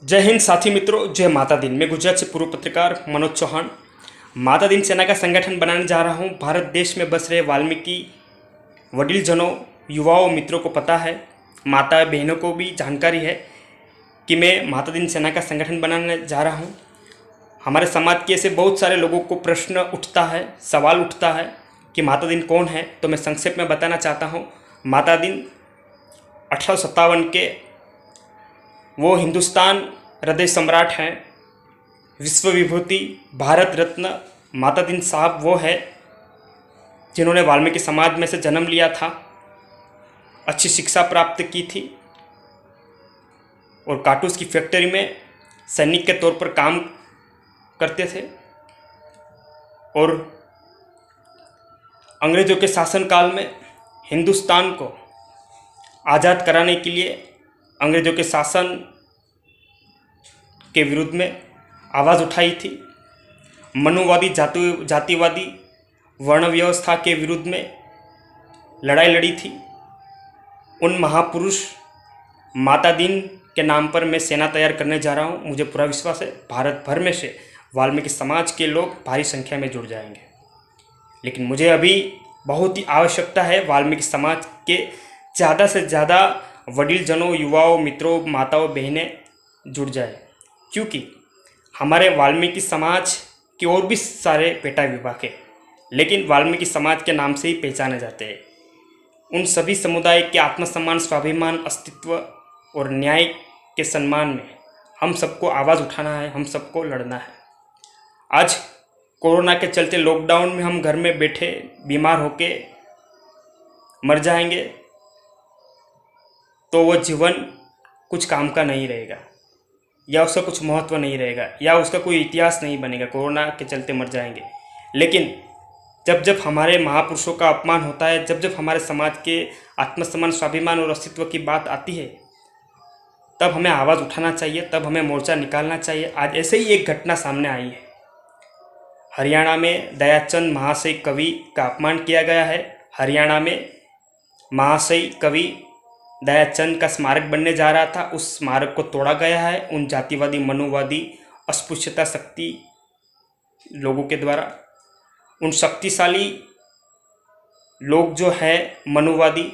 जय हिंद साथी मित्रों, जय माता दिन। मैं गुजरात से पूर्व पत्रकार मनोज चौहान माता दिन सेना का संगठन बनाने जा रहा हूं। भारत देश में बस रहे वाल्मीकि वडीलजनों, युवाओं, मित्रों को पता है, माता बहनों को भी जानकारी है कि मैं माता दिन सेना का संगठन बनाने जा रहा हूं। हमारे समाज के ऐसे बहुत सारे लोगों को प्रश्न उठता है, सवाल उठता है कि माता दिन कौन है। तो मैं संक्षेप में बताना चाहता हूँ। माता दिन 1857 के वो हिंदुस्तान हृदय सम्राट हैं, विश्व विभूति, भारत रत्न माता दिन साहब वो है जिन्होंने वाल्मीकि समाज में से जन्म लिया था, अच्छी शिक्षा प्राप्त की थी और कार्टूस की फैक्ट्री में सैनिक के तौर पर काम करते थे। और अंग्रेज़ों के शासनकाल में हिंदुस्तान को आज़ाद कराने के लिए अंग्रेज़ों के शासन के विरुद्ध में आवाज़ उठाई थी। मनुवादी जातिवादी वर्ण व्यवस्था के विरुद्ध में लड़ाई लड़ी थी। उन महापुरुष माता दिन के नाम पर मैं सेना तैयार करने जा रहा हूँ। मुझे पूरा विश्वास है भारत भर में से वाल्मीकि समाज के लोग भारी संख्या में जुड़ जाएंगे। लेकिन मुझे अभी बहुत ही आवश्यकता है वाल्मीकि समाज के ज़्यादा से ज़्यादा वडीलजनों, युवाओं, मित्रों, माताओं, बहनें जुड़ जाए, क्योंकि हमारे वाल्मीकि समाज के और भी सारे पेटा विभाग हैं, लेकिन वाल्मीकि समाज के नाम से ही पहचाने जाते हैं। उन सभी समुदाय के आत्मसम्मान, स्वाभिमान, अस्तित्व और न्याय के सम्मान में हम सबको आवाज़ उठाना है, हम सबको लड़ना है। आज कोरोना के चलते लॉकडाउन में हम घर में बैठे बीमार होके मर जाएंगे तो वो जीवन कुछ काम का नहीं रहेगा, या उसका कुछ महत्व नहीं रहेगा, या उसका कोई इतिहास नहीं बनेगा। कोरोना के चलते मर जाएंगे। लेकिन जब जब हमारे महापुरुषों का अपमान होता है, जब जब हमारे समाज के आत्मसम्मान, स्वाभिमान और अस्तित्व की बात आती है, तब हमें आवाज़ उठाना चाहिए, तब हमें मोर्चा निकालना चाहिए। आज ऐसे ही एक घटना सामने आई है। हरियाणा में दयाचंद महाशय कवि का अपमान किया गया है। हरियाणा में महाशय कवि दयाचंद का स्मारक बनने जा रहा था, उस स्मारक को तोड़ा गया है उन जातिवादी, मनुवादी, अस्पृश्यता शक्ति लोगों के द्वारा। उन शक्तिशाली लोग जो है मनुवादी,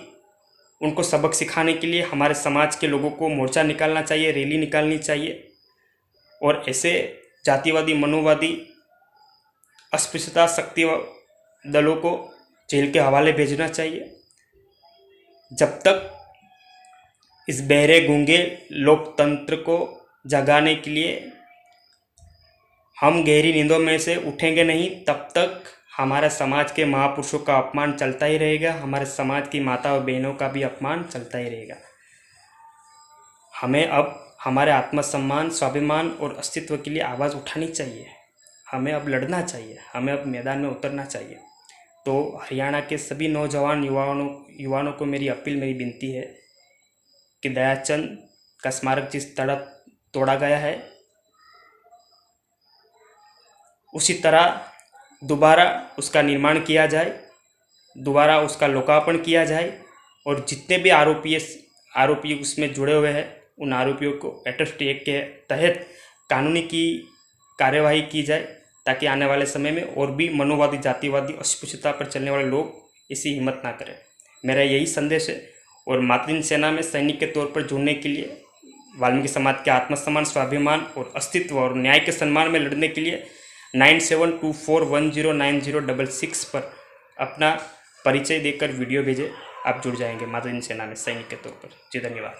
उनको सबक सिखाने के लिए हमारे समाज के लोगों को मोर्चा निकालना चाहिए, रैली निकालनी चाहिए और ऐसे जातिवादी, मनुवादी, अस्पृश्यता शक्ति दलों को जेल के हवाले भेजना चाहिए। जब तक इस बहरे गूंगे लोकतंत्र को जगाने के लिए हम गहरी नींदों में से उठेंगे नहीं, तब तक हमारे समाज के महापुरुषों का अपमान चलता ही रहेगा, हमारे समाज की माता और बहनों का भी अपमान चलता ही रहेगा। हमें अब हमारे आत्मसम्मान, स्वाभिमान और अस्तित्व के लिए आवाज़ उठानी चाहिए। हमें अब लड़ना चाहिए, हमें अब मैदान में उतरना चाहिए। तो हरियाणा के सभी नौजवान युवाओं को मेरी अपील, मेरी विनती है कि दयाचंद का स्मारक जिस तरह तोड़ा गया है, उसी तरह दोबारा उसका निर्माण किया जाए, दोबारा उसका लोकार्पण किया जाए और जितने भी आरोपी उसमें जुड़े हुए हैं, उन आरोपियों को एट्रॉसिटी एक्ट के तहत कानूनी की कार्यवाही की जाए, ताकि आने वाले समय में और भी मनुवादी, जातिवादी, अस्पृश्यता पर चलने वाले लोग ऐसी हिम्मत ना करें। मेरा यही संदेश है। और माता दिन सेना में सैनिक के तौर पर जुड़ने के लिए, वाल्मीकि समाज के आत्मसम्मान, स्वाभिमान और अस्तित्व और न्याय के सम्मान में लड़ने के लिए 9724109066 पर अपना परिचय देकर वीडियो भेजें। आप जुड़ जाएंगे माता दिन सेना में सैनिक के तौर पर। जी धन्यवाद।